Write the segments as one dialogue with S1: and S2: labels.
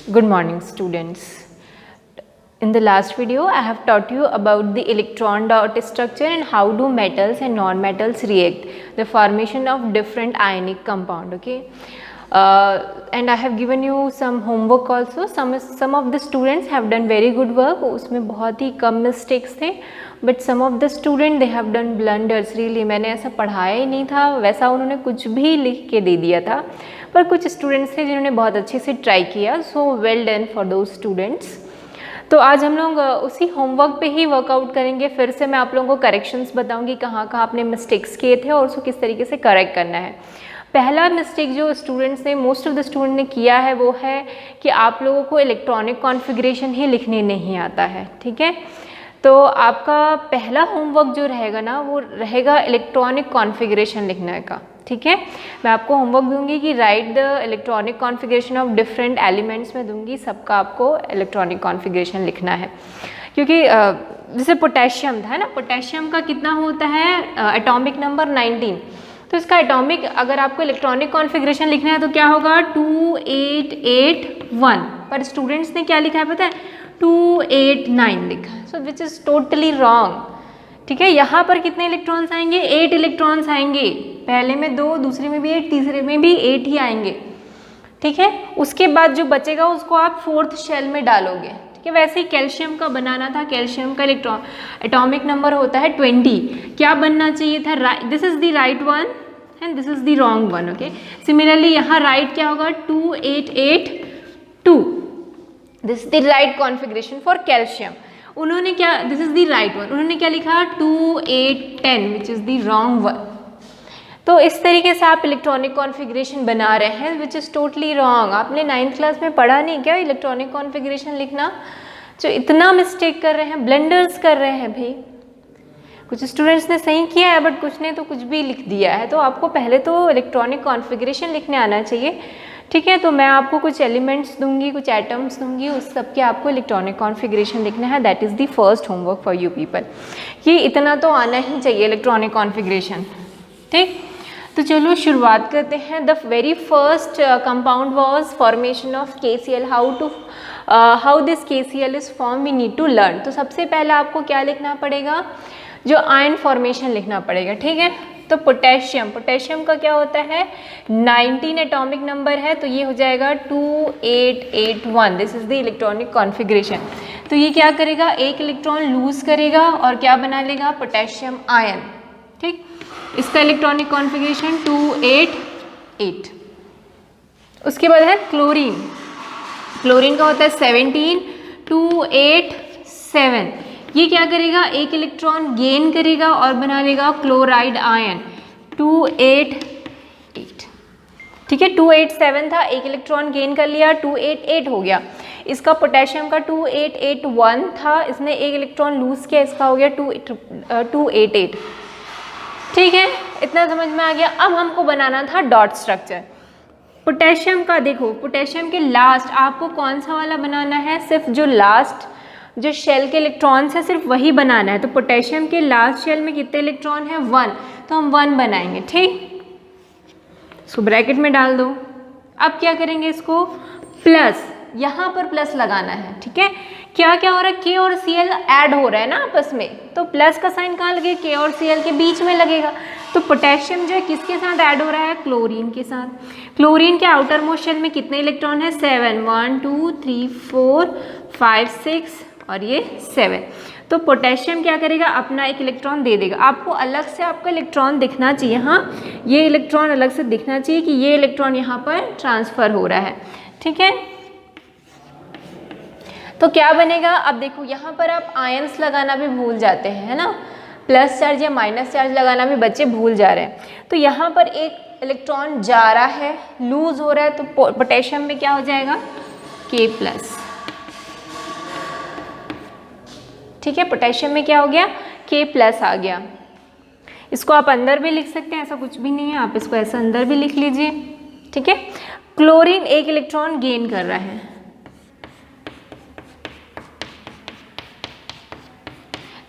S1: Good morning, students. In the last video, I have taught you about the electron dot structure and how do metals and non-metals react, the formation of different ionic compound. Okay, and I have given you some homework also. Some of the students have done very good work. उसमें बहुत ही कम mistakes थे, but some of the student they have done blunders. Really, मैंने ऐसा पढ़ाया ही नहीं था, वैसा उन्होंने कुछ भी लिख के दे दिया था. पर कुछ स्टूडेंट्स थे जिन्होंने बहुत अच्छे से ट्राई किया. So well done for those students. तो आज हम लोग उसी होमवर्क पे ही वर्कआउट करेंगे. फिर से मैं आप लोगों को करेक्शंस बताऊंगी कहाँ कहाँ आपने मिस्टेक्स किए थे और उसको किस तरीके से करेक्ट करना है. पहला मिस्टेक जो स्टूडेंट्स ने मोस्ट ऑफ द स्टूडेंट ने किया है वो है कि आप लोगों को इलेक्ट्रॉनिक कॉन्फ़िगरेशन ही लिखने नहीं आता है. ठीक है, तो आपका पहला होमवर्क जो रहेगा ना वो रहेगा इलेक्ट्रॉनिक कॉन्फ़िगरेशन लिखने का. ठीक है, मैं आपको होमवर्क दूंगी कि right the electronic configuration of different elements में दूंगी. सबका आपको इलेक्ट्रॉनिक कॉन्फ़िगरेशन लिखना है, क्योंकि जैसे पोटेशियम था ना, पोटेशियम का कितना होता है एटॉमिक नंबर 19. तो इसका एटॉमिक अगर आपको इलेक्ट्रॉनिक कॉन्फ़िगरेशन लिखना है तो क्या होगा 2881. पर स्टूडेंट्स ने क्या लिखा है पता है 289 लिखा है. सो विच इज़ टोटली रॉन्ग. ठीक है, यहाँ पर कितने इलेक्ट्रॉन्स आएंगे 8 इलेक्ट्रॉन्स आएंगे. पहले में 2, दूसरे में भी 8, तीसरे में भी 8 ही आएंगे. ठीक है, उसके बाद जो बचेगा उसको आप 4th शेल में डालोगे. ठीक है, वैसे ही कैल्शियम का बनाना था. कैल्शियम का इलेक्ट्रॉन एटॉमिक नंबर होता है 20. क्या बनना चाहिए था, this is the right one and this is the wrong one. Okay, similarly यहाँ राइट क्या होगा 2882. This is the right configuration for calcium. उन्होंने क्या, this is the right one, उन्होंने क्या लिखा 2810 which is the wrong one. तो इस तरीके से आप इलेक्ट्रॉनिक कॉन्फ़िगरेशन बना रहे हैं विच इज़ टोटली रॉन्ग. आपने 9th क्लास में पढ़ा नहीं क्या इलेक्ट्रॉनिक कॉन्फ़िगरेशन लिखना? जो इतना मिस्टेक कर रहे हैं, ब्लंडर्स कर रहे हैं भाई. कुछ स्टूडेंट्स ने सही किया है बट कुछ ने तो कुछ भी लिख दिया है. तो आपको पहले तो इलेक्ट्रॉनिक कॉन्फ़िगरेशन लिखने आना चाहिए. ठीक है, तो मैं आपको कुछ एलिमेंट्स दूंगी, कुछ एटम्स दूंगी, उस सब के आपको इलेक्ट्रॉनिक कॉन्फ़िगरेशन लिखना है. That is the first homework for you people. ये इतना तो आना ही चाहिए इलेक्ट्रॉनिक कॉन्फ़िगरेशन. ठीक, तो चलो शुरुआत करते हैं. The very first compound was formation of KCl. How this KCl is form we need to learn. तो सबसे पहले आपको क्या लिखना पड़ेगा, जो आयन फॉर्मेशन लिखना पड़ेगा. ठीक है, तो पोटेशियम का क्या होता है 19 एटॉमिक नंबर है, तो ये हो जाएगा 2881. This is the electronic configuration. तो ये क्या करेगा, एक इलेक्ट्रॉन लूज करेगा और क्या बना लेगा पोटेशियम आयन. ठीक, इसका इलेक्ट्रॉनिक कॉन्फ़िगरेशन 288. उसके बाद है क्लोरीन. क्लोरीन का होता है 17 287. ये क्या करेगा, एक इलेक्ट्रॉन गेन करेगा और बना लेगा क्लोराइड आयन 288. ठीक है, 287 था, एक इलेक्ट्रॉन गेन कर लिया 288 हो गया. इसका पोटेशियम का 2881 था, इसने एक इलेक्ट्रॉन लूज किया, इसका हो गया 288. ठीक है, इतना समझ में आ गया. अब हमको बनाना था डॉट स्ट्रक्चर. पोटेशियम का देखो, पोटेशियम के लास्ट आपको कौन सा वाला बनाना है, सिर्फ जो लास्ट जो शेल के इलेक्ट्रॉन्स है सिर्फ वही बनाना है. तो पोटेशियम के लास्ट शेल में कितने इलेक्ट्रॉन है 1, तो हम 1 बनाएंगे. ठीक, इसको ब्रैकेट में डाल दो. अब क्या करेंगे, इसको प्लस, यहाँ पर प्लस लगाना है. ठीक है, क्या क्या हो रहा है, K और Cl ऐड हो रहा है ना आपस में, तो प्लस का साइन कहाँ लगेगा, K और Cl के बीच में लगेगा. तो पोटेशियम जो है किसके साथ ऐड हो रहा है, क्लोरीन के साथ. क्लोरीन के आउटर मोस्ट शेल में कितने इलेक्ट्रॉन है 7, 1 2 3 4 5 6 और ये 7. तो पोटेशियम क्या करेगा, अपना एक इलेक्ट्रॉन दे देगा. आपको अलग से आपका इलेक्ट्रॉन दिखना चाहिए. हाँ, ये इलेक्ट्रॉन अलग से दिखना चाहिए कि ये इलेक्ट्रॉन यहाँ पर ट्रांसफ़र हो रहा है. ठीक है, तो क्या बनेगा, अब देखो यहाँ पर आप आयंस लगाना भी भूल जाते हैं, है ना, प्लस चार्ज या माइनस चार्ज लगाना भी बच्चे भूल जा रहे हैं. तो यहाँ पर एक इलेक्ट्रॉन जा रहा है, लूज हो रहा है, तो पोटेशियम में क्या हो जाएगा K+. ठीक है, पोटेशियम में क्या हो गया K+ आ गया. इसको आप अंदर भी लिख सकते हैं, ऐसा कुछ भी नहीं है, आप इसको ऐसा अंदर भी लिख लीजिए. ठीक है, क्लोरीन एक इलेक्ट्रॉन गेन कर रहा है,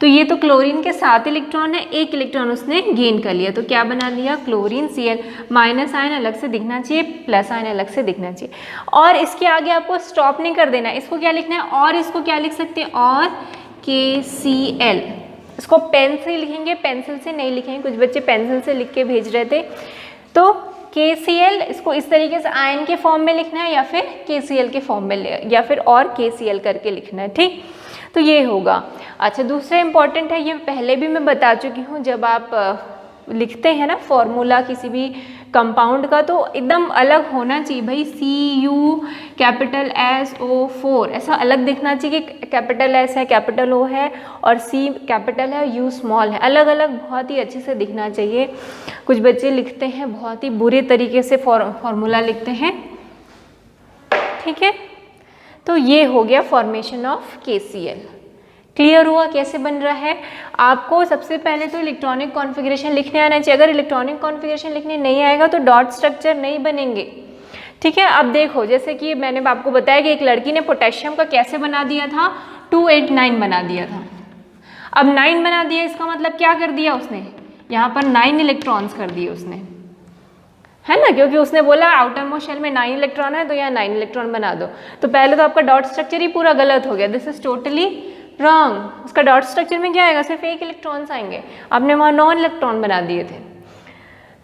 S1: तो ये तो क्लोरीन के 7 इलेक्ट्रॉन है, 1 इलेक्ट्रॉन उसने गेन कर लिया, तो क्या बना लिया क्लोरीन Cl। माइनस आयन अलग से दिखना चाहिए, प्लस आयन अलग से दिखना चाहिए। और इसके आगे आपको स्टॉप नहीं कर देना, इसको क्या लिखना है, और इसको क्या लिख सकते हैं, और KCl। इसको पेन से लिखेंगे, पेंसिल से नहीं लिखेंगे, कुछ बच्चे पेंसिल से लिख के भेज रहे थे। तो KCl इसको इस तरीके से आयन के फॉर्म में लिखना है, या फिर KCl के फॉर्म में, या फिर और KCl करके लिखना है, ठीक। तो ये होगा। अच्छा, दूसरा इंपॉर्टेंट है, ये पहले भी मैं बता चुकी हूँ, जब आप लिखते हैं ना फॉर्मूला किसी भी कंपाउंड का, तो एकदम अलग होना चाहिए भाई। CuSO4 ऐसा अलग दिखना चाहिए कि कैपिटल S है, कैपिटल O है, और C कैपिटल है, U स्मॉल है, अलग अलग बहुत ही अच्छे से दिखना चाहिए। कुछ बच्चे लिखते हैं बहुत ही बुरे तरीके से फॉर्मूला लिखते हैं, ठीक है। तो ये हो गया फॉर्मेशन ऑफ KCl। क्लियर हुआ कैसे बन रहा है। आपको सबसे पहले तो इलेक्ट्रॉनिक कॉन्फ़िगरेशन लिखने आना चाहिए। अगर इलेक्ट्रॉनिक कॉन्फ़िगरेशन लिखने नहीं आएगा तो डॉट स्ट्रक्चर नहीं बनेंगे, ठीक है। अब देखो, जैसे कि मैंने आपको बताया कि एक लड़की ने पोटेशियम का कैसे बना दिया था, 289 बना दिया था। अब 9 बना दिया, इसका मतलब क्या कर दिया उसने, यहाँ पर 9 इलेक्ट्रॉन्स कर दिए उसने, है ना, क्योंकि उसने बोला आउटर मोस्ट शेल में 9 इलेक्ट्रॉन है, तो यहाँ 9 इलेक्ट्रॉन बना दो। तो पहले तो आपका डॉट स्ट्रक्चर ही पूरा गलत हो गया, दिस इज टोटली रॉन्ग। उसका डॉट स्ट्रक्चर में क्या आएगा, सिर्फ 1 इलेक्ट्रॉन्स आएंगे, आपने वहाँ 9 इलेक्ट्रॉन बना दिए थे।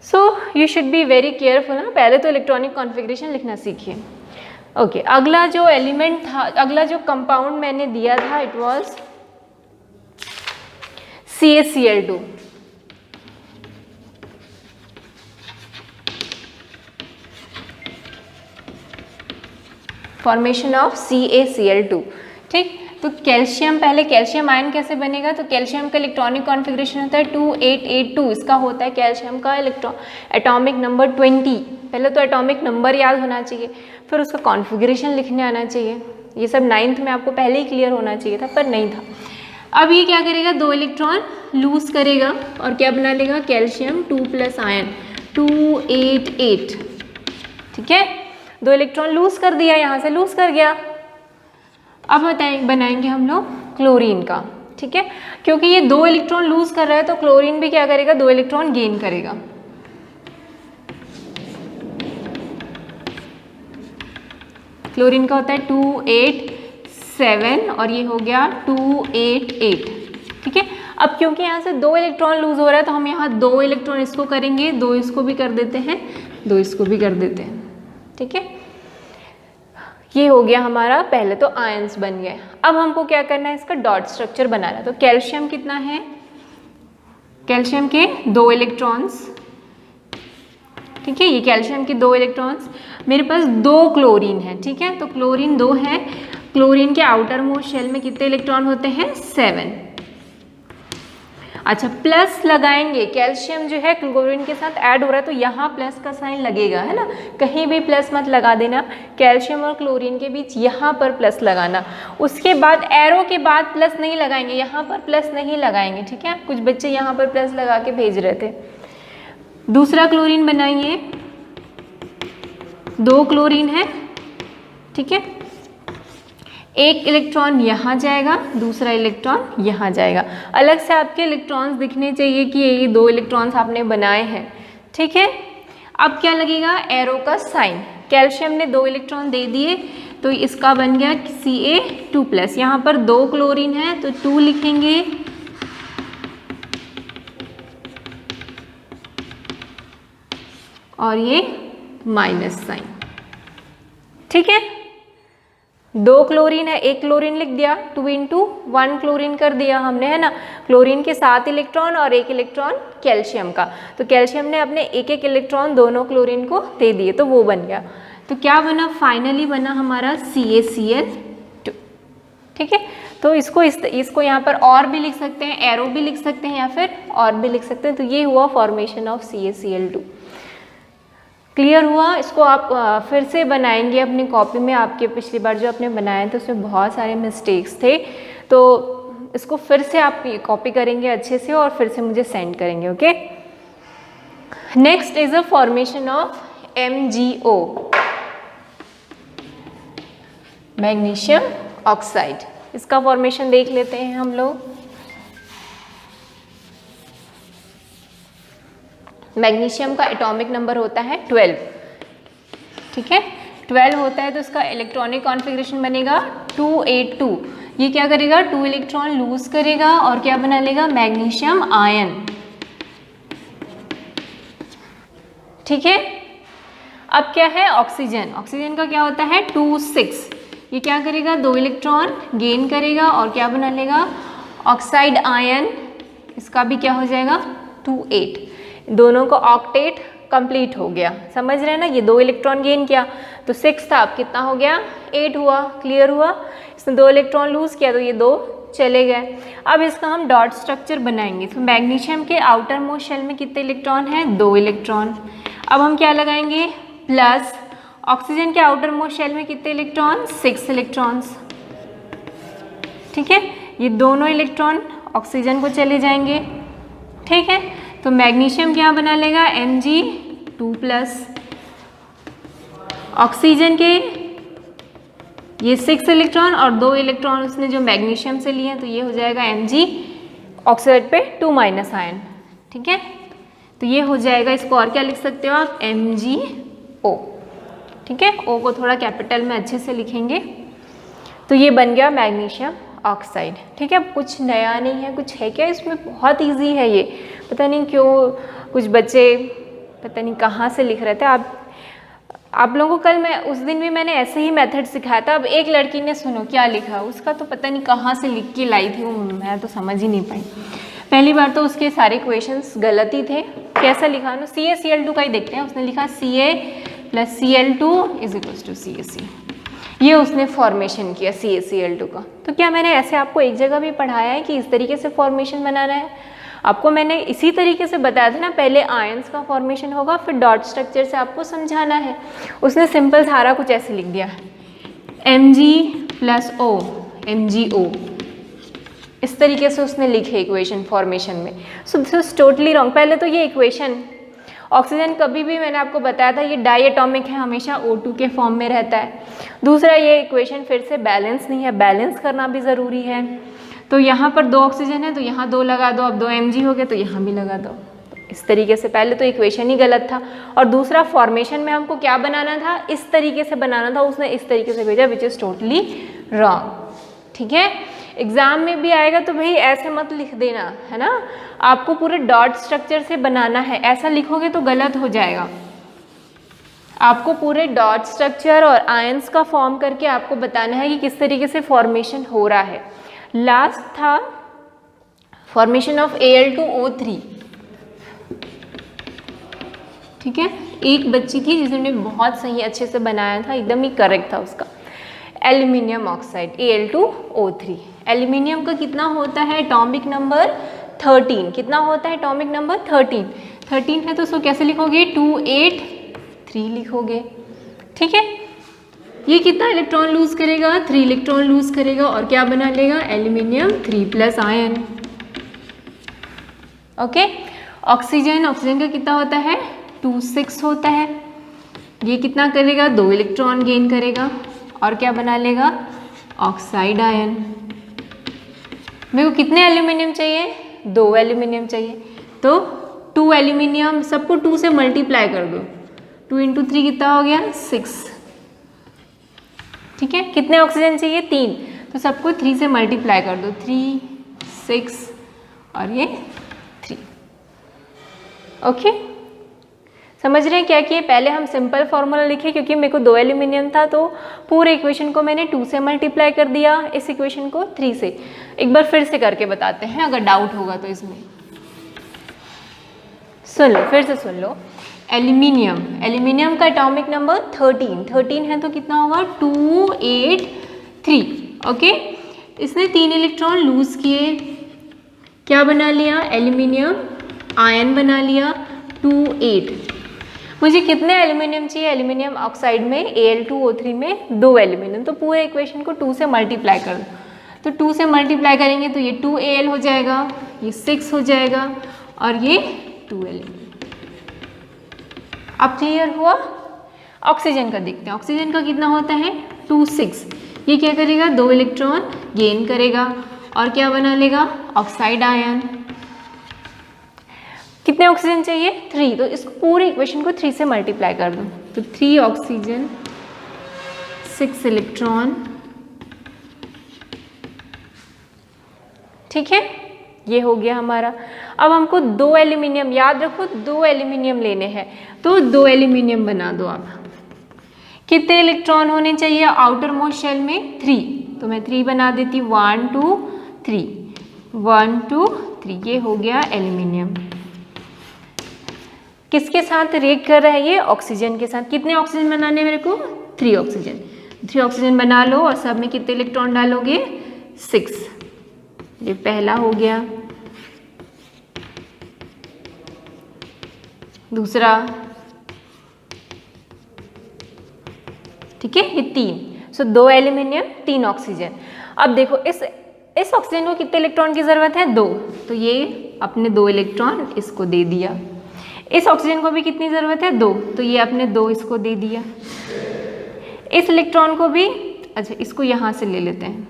S1: So you should be very careful ना, पहले तो इलेक्ट्रॉनिक कॉन्फ़िगरेशन लिखना सीखिए। ओके, अगला जो एलिमेंट था, अगला जो कंपाउंड मैंने दिया था, it was CaCl2। Formation of CaCl2, ठीक। तो कैल्शियम, पहले कैल्शियम आयन कैसे बनेगा, तो कैल्शियम का इलेक्ट्रॉनिक कॉन्फ़िगरेशन होता है 2882, इसका होता है कैल्शियम का एटॉमिक नंबर 20। पहले तो एटॉमिक नंबर याद होना चाहिए, फिर उसका कॉन्फ़िगरेशन लिखने आना चाहिए। ये सब 9th में आपको पहले ही क्लियर होना चाहिए था, पर नहीं था। अब ये क्या करेगा, 2 इलेक्ट्रॉन लूज करेगा और क्या बना लेगा, कैल्शियम 2+ आयन 288, ठीक है। 2 इलेक्ट्रॉन लूज कर दिया, यहाँ से लूज कर गया। अब बनाएंगे हम लोग क्लोरीन का, ठीक है। क्योंकि ये 2 इलेक्ट्रॉन लूज कर रहा है, तो क्लोरीन भी क्या करेगा, 2 इलेक्ट्रॉन गेन करेगा। क्लोरीन का होता है 287 और ये हो गया 288, ठीक है। अब क्योंकि यहाँ से 2 इलेक्ट्रॉन लूज हो रहा है, तो हम यहाँ 2 इलेक्ट्रॉन इसको करेंगे, 2 इसको भी कर देते हैं, 2 इसको भी कर देते हैं, ठीक है। ये हो गया हमारा, पहले तो आयंस बन गए। अब हमको क्या करना है, इसका डॉट स्ट्रक्चर बनाना है। तो कैल्शियम कितना है, कैल्शियम के 2 इलेक्ट्रॉन्स, ठीक है। ये कैल्शियम के 2 इलेक्ट्रॉन्स, मेरे पास 2 क्लोरीन है, ठीक है। तो क्लोरीन 2 है, क्लोरीन के आउटर मोस्ट शेल में कितने इलेक्ट्रॉन होते हैं, 7। अच्छा, प्लस लगाएंगे, कैल्शियम जो है क्लोरीन के साथ ऐड हो रहा है, तो यहाँ प्लस का साइन लगेगा, है ना। कहीं भी प्लस मत लगा देना, कैल्शियम और क्लोरीन के बीच यहाँ पर प्लस लगाना। उसके बाद एरो के बाद प्लस नहीं लगाएंगे, यहाँ पर प्लस नहीं लगाएंगे, ठीक है। कुछ बच्चे यहाँ पर प्लस लगा के भेज रहे थे। दूसरा क्लोरीन बनाइए, 2 क्लोरीन है, ठीक है। 1 इलेक्ट्रॉन यहाँ जाएगा, दूसरा इलेक्ट्रॉन यहाँ जाएगा। अलग से आपके इलेक्ट्रॉन्स दिखने चाहिए कि ये 2 इलेक्ट्रॉन्स आपने बनाए हैं, ठीक है। अब क्या लगेगा, एरो का साइन। कैल्शियम ने 2 इलेक्ट्रॉन दे दिए, तो इसका बन गया Ca2+। यहाँ पर 2 क्लोरीन है, तो 2 लिखेंगे, और ये माइनस साइन, ठीक है। 2 क्लोरीन है, 1 क्लोरीन लिख दिया, 2 × 1 क्लोरीन कर दिया हमने, है ना। क्लोरीन के 7 इलेक्ट्रॉन और 1 इलेक्ट्रॉन कैल्शियम का, तो कैल्शियम ने अपने 1-1 इलेक्ट्रॉन दोनों क्लोरीन को दे दिए, तो वो बन गया। तो क्या बना, फाइनली बना हमारा CaCl2, ठीक है। तो इसको यहाँ पर और भी लिख सकते हैं, एरो भी लिख सकते हैं, या फिर और भी लिख सकते हैं। तो ये हुआ फॉर्मेशन ऑफ CaCl2। क्लियर हुआ। इसको आप फिर से बनाएंगे अपनी कॉपी में। आपके पिछली बार जो आपने बनाए थे उसमें बहुत सारे मिस्टेक्स थे, तो इसको फिर से आप कॉपी करेंगे अच्छे से और फिर से मुझे सेंड करेंगे, okay. Next is a formation of MgO, magnesium oxide. इसका फॉर्मेशन देख लेते हैं हम लोग। मैग्नीशियम का एटॉमिक नंबर होता है 12, ठीक है 12 होता है, तो इसका इलेक्ट्रॉनिक कॉन्फ़िगरेशन बनेगा 282। ये क्या करेगा, 2 इलेक्ट्रॉन लूज करेगा और क्या बना लेगा, मैग्नीशियम आयन, ठीक है। अब क्या है ऑक्सीजन, ऑक्सीजन का क्या होता है 2,6, ये क्या करेगा 2 इलेक्ट्रॉन गेन करेगा और क्या बना लेगा ऑक्साइड आयन, इसका भी क्या हो जाएगा 2,8, दोनों को ऑक्टेट कंप्लीट हो गया, समझ रहे हैं ना। ये 2 इलेक्ट्रॉन गेन किया तो 6 था, अब कितना हो गया 8 हुआ, क्लियर हुआ। इसने 2 इलेक्ट्रॉन लूज किया तो ये 2 चले गए। अब इसका हम डॉट स्ट्रक्चर बनाएंगे। तो मैग्नीशियम के आउटर मोस्ट शेल में कितने इलेक्ट्रॉन हैं, 2 इलेक्ट्रॉन। अब हम क्या लगाएंगे प्लस, ऑक्सीजन के आउटर मोस्ट शेल में कितने इलेक्ट्रॉन, 6 इलेक्ट्रॉन्स, ठीक है। ये दोनों इलेक्ट्रॉन ऑक्सीजन को चले जाएंगे, ठीक है। तो मैग्नीशियम क्या बना लेगा Mg2+, ऑक्सीजन के ये 6 इलेक्ट्रॉन और 2 इलेक्ट्रॉन उसने जो मैग्नीशियम से लिए हैं, तो ये हो जाएगा Mg ऑक्साइड पे 2- आयन, ठीक है। तो ये हो जाएगा, इसको और क्या लिख सकते हो आप MgO, ठीक है। O को थोड़ा कैपिटल में अच्छे से लिखेंगे। तो ये बन गया मैग्नीशियम ऑक्साइड, ठीक है। कुछ नया नहीं है, कुछ है क्या इसमें, बहुत इजी है ये। पता नहीं क्यों कुछ बच्चे पता नहीं कहाँ से लिख रहे थे। आप लोगों को कल मैं उस दिन भी मैंने ऐसे ही मेथड सिखाया था। अब एक लड़की ने सुनो क्या लिखा, उसका तो पता नहीं कहाँ से लिख के लाई थी वो, मैं तो समझ ही नहीं पाई। पहली बार तो उसके सारे क्वेश्चंस गलत ही थे। कैसा लिखा ना, CaCl2 का ही देखते हैं। उसने लिखा Ca + Cl2 = CaC, ये उसने फॉर्मेशन किया CaCl2 का। तो क्या मैंने ऐसे आपको एक जगह भी पढ़ाया है कि इस तरीके से फॉर्मेशन बनाना है? आपको मैंने इसी तरीके से बताया था ना, पहले आयंस का फॉर्मेशन होगा फिर डॉट स्ट्रक्चर से आपको समझाना है। उसने सिंपल सारा कुछ ऐसे लिख दिया Mg+O MgO, इस तरीके से उसने लिखे इक्वेशन फॉर्मेशन में। So this is totally wrong. पहले तो ये इक्वेशन, ऑक्सीजन कभी भी मैंने आपको बताया था ये डाई एटॉमिक है, हमेशा O2 के फॉर्म में रहता है। दूसरा ये इक्वेशन फिर से बैलेंस नहीं है, बैलेंस करना भी ज़रूरी है। तो यहाँ पर 2 ऑक्सीजन है तो यहाँ 2 लगा दो, अब 2 Mg हो गए तो यहाँ भी लगा दो। इस तरीके से पहले तो इक्वेशन ही गलत था। और दूसरा फॉर्मेशन में हमको क्या बनाना था, इस तरीके से बनाना था, उसने इस तरीके से भेजा, विच इज़ टोटली रॉन्ग, ठीक है। एग्जाम में भी आएगा तो भाई ऐसे मत लिख देना, है ना। आपको पूरे डॉट स्ट्रक्चर से बनाना है, ऐसा लिखोगे तो गलत हो जाएगा। आपको पूरे डॉट स्ट्रक्चर और आयंस का फॉर्म करके आपको बताना है कि किस तरीके से फॉर्मेशन हो रहा है। लास्ट था फॉर्मेशन ऑफ Al2O3, ठीक है। एक बच्ची थी जिसने बहुत सही अच्छे से बनाया था, एकदम ही करेक्ट था उसका। एल्यूमिनियम ऑक्साइड Al2O3, एल्यूमिनियम का कितना होता है एटॉमिक नंबर 13, कितना होता है एटॉमिक नंबर 13 है, तो उसको कैसे लिखोगे 283 लिखोगे, ठीक है। ये कितना इलेक्ट्रॉन लूज करेगा, 3 इलेक्ट्रॉन लूज करेगा और क्या बना लेगा एल्यूमिनियम 3+ आयन, ओके। ऑक्सीजन का कितना होता है 2,6 होता है, ये कितना करेगा 2 इलेक्ट्रॉन गेन करेगा और क्या बना लेगा ऑक्साइड आयन। मेरे को कितने एल्यूमिनियम चाहिए, 2 एल्यूमिनियम चाहिए, तो 2 एल्यूमिनियम, सबको 2 से मल्टीप्लाई कर दो, 2 × 3 कितना हो गया 6, ठीक है। कितने ऑक्सीजन चाहिए 3, तो सबको 3 से मल्टीप्लाई कर दो, 3 6 और ये 3, ओके। समझ रहे हैं क्या किए, पहले हम सिंपल फार्मूला लिखे क्योंकि मेरे को 2 एल्यूमिनियम था, तो पूरे इक्वेशन को मैंने 2 से मल्टीप्लाई कर दिया, इस इक्वेशन को 3 से। एक बार फिर से करके बताते हैं अगर डाउट होगा तो इसमें। सुन लो, फिर से सुन लो। एल्यूमिनियम का एटॉमिक नंबर 13 है, तो कितना होगा 283, ओके। इसने 3 इलेक्ट्रॉन लूज किए, क्या बना लिया एल्यूमिनियम आयन बना लिया 28। मुझे कितने एल्यूमिनियम चाहिए एल्यूमिनियम ऑक्साइड में Al2O3 में 2 एल्यूमिनियम, तो पूरे इक्वेशन को 2 से मल्टीप्लाई कर दो, तो 2 से मल्टीप्लाई करेंगे तो ये 2Al हो जाएगा, ये 6 हो जाएगा और ये 2 एल्यूमिनियम। अब क्लियर हुआ। ऑक्सीजन का देखते हैं, ऑक्सीजन का कितना होता है 2,6, ये क्या करेगा 2 इलेक्ट्रॉन गेन करेगा और क्या बना लेगा ऑक्साइड आयन। कितने ऑक्सीजन चाहिए 3, तो इस पूरे इक्वेशन को 3 से मल्टीप्लाई कर दो, तो 3 ऑक्सीजन 6 इलेक्ट्रॉन, ठीक है, ये हो गया हमारा। अब हमको 2 एल्यूमिनियम, याद रखो 2 एल्यूमिनियम लेने हैं, तो 2 एल्यूमिनियम बना दो आप। कितने इलेक्ट्रॉन होने चाहिए आउटर मोस्ट शेल में 3, तो मैं 3 बना देती, 1 2 3 1 2 3, ये हो गया एल्यूमिनियम। किसके साथ रिएक्ट कर रहा है ये, ऑक्सीजन के साथ। कितने ऑक्सीजन बनाने मेरे को 3 ऑक्सीजन, 3 ऑक्सीजन बना लो और सब में कितने इलेक्ट्रॉन डालोगे 6, ये पहला हो गया। दूसरा, ठीक है, ये 3, सो 2 एल्यूमिनियम 3 ऑक्सीजन। अब देखो इस ऑक्सीजन को कितने इलेक्ट्रॉन की ज़रूरत है 2, तो ये अपने 2 इलेक्ट्रॉन इसको दे दिया। इस ऑक्सीजन को भी कितनी ज़रूरत है 2, तो ये अपने 2 इसको दे दिया। इस इलेक्ट्रॉन को भी, अच्छा इसको यहाँ से ले लेते हैं,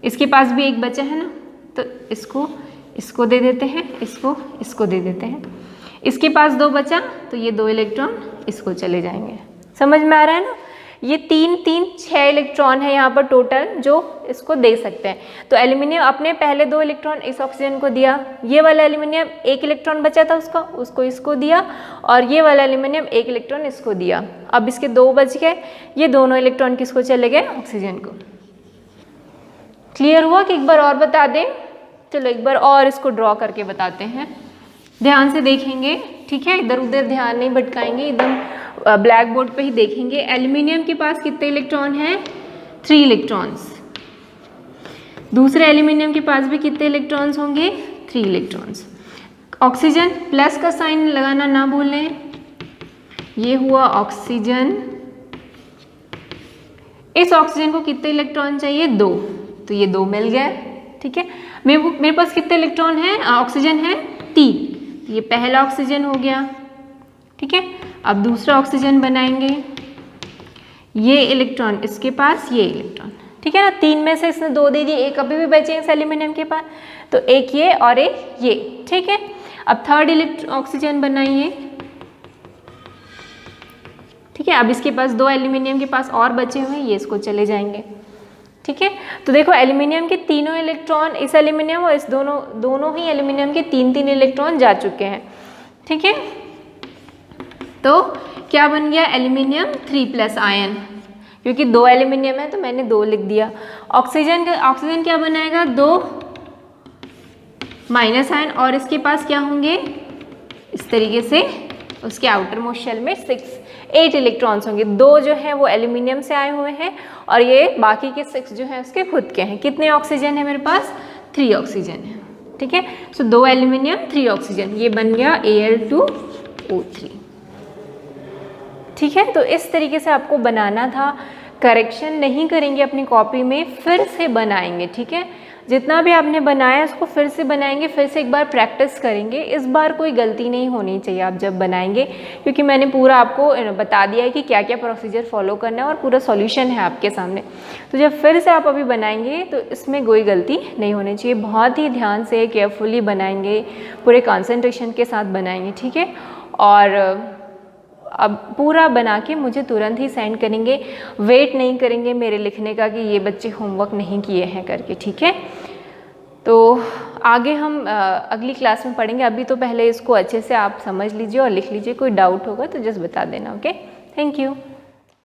S1: इसके पास भी एक बचा है ना, तो इसको दे देते हैं, इसको दे देते हैं। इसके पास 2 बचा, तो ये 2 इलेक्ट्रॉन इसको चले जाएंगे। समझ में आ रहा है ना, ये 3 3 6 इलेक्ट्रॉन है यहाँ पर टोटल जो इसको दे सकते हैं। तो एल्यूमिनियम अपने पहले 2 इलेक्ट्रॉन इस ऑक्सीजन को दिया, ये वाला एल्यूमिनियम 1 इलेक्ट्रॉन बचा था उसको इसको दिया, और ये वाला एल्यूमिनियम 1 इलेक्ट्रॉन इसको दिया। अब इसके 2 बच गए, ये दोनों इलेक्ट्रॉन किसको चले गए, ऑक्सीजन को। क्लियर हुआ कि एक बार और बता दें? चलो एक बार और इसको ड्रॉ करके बताते हैं, ध्यान से देखेंगे, ठीक है, इधर उधर ध्यान नहीं भटकाएंगे, एकदम ब्लैक बोर्ड पे ही देखेंगे। एल्यूमिनियम के पास कितने इलेक्ट्रॉन हैं 3 इलेक्ट्रॉन्स। दूसरे एल्यूमिनियम के पास भी कितने इलेक्ट्रॉन्स होंगे 3 इलेक्ट्रॉन्स। ऑक्सीजन प्लस का साइन लगाना ना भूलें, ये हुआ ऑक्सीजन। इस ऑक्सीजन को कितने इलेक्ट्रॉन चाहिए 2, तो ये 2 मिल गए, ठीक है। मेरे पास कितने इलेक्ट्रॉन है, ऑक्सीजन है 3, तो ये पहला ऑक्सीजन हो गया, ठीक है। अब दूसरा ऑक्सीजन बनाएंगे, ये इलेक्ट्रॉन इसके पास, ये इलेक्ट्रॉन, ठीक है ना। 3 में से इसने 2 दे दिए, एक अभी भी बचे इस एल्यूमिनियम के पास, तो एक ये और एक ये, ठीक है। अब थर्ड ऑक्सीजन बनाइए, ठीक है। अब इसके पास 2 एल्यूमिनियम के पास और बचे हुए हैं, ये इसको चले जाएंगे, ठीक है। तो देखो एल्यूमिनियम के तीनों इलेक्ट्रॉन इस एल्यूमिनियम और इस दोनों ही एल्यूमिनियम के 3 इलेक्ट्रॉन जा चुके हैं, ठीक है। तो क्या बन गया एल्यूमिनियम 3+ आयन, क्योंकि 2 एल्यूमिनियम है तो मैंने 2 लिख दिया। ऑक्सीजन क्या बनाएगा 2 माइनस आयन, और इसके पास क्या होंगे इस तरीके से, उसके आउटर मोस्ट शेल में 8 इलेक्ट्रॉन्स होंगे। 2 जो है वो एल्यूमिनियम से आए हुए हैं और ये बाकी के 6 जो है उसके खुद के हैं। कितने ऑक्सीजन है मेरे पास 3 ऑक्सीजन है, ठीक है। सो 2 एल्यूमिनियम 3 ऑक्सीजन, ये बन गया Al2O3, ठीक है। तो इस तरीके से आपको बनाना था, करेक्शन नहीं करेंगे अपनी कॉपी में, फिर से बनाएंगे, ठीक है। जितना भी आपने बनाया उसको फिर से बनाएंगे, फिर से एक बार प्रैक्टिस करेंगे। इस बार कोई गलती नहीं होनी चाहिए आप जब बनाएंगे, क्योंकि मैंने पूरा आपको बता दिया है कि क्या क्या प्रोसीजर फॉलो करना है और पूरा सॉल्यूशन है आपके सामने। तो जब फिर से आप अभी बनाएंगे तो इसमें कोई गलती नहीं होनी चाहिए। बहुत ही ध्यान से केयरफुली बनाएंगे, पूरे कॉन्सेंट्रेशन के साथ बनाएंगे, ठीक है। और अब पूरा बना के मुझे तुरंत ही सेंड करेंगे, वेट नहीं करेंगे मेरे लिखने का कि ये बच्चे होमवर्क नहीं किए हैं करके, ठीक है। तो आगे हम अगली क्लास में पढ़ेंगे। अभी तो पहले इसको अच्छे से आप समझ लीजिए और लिख लीजिए, कोई डाउट होगा तो जस्ट बता देना, ओके। Thank you.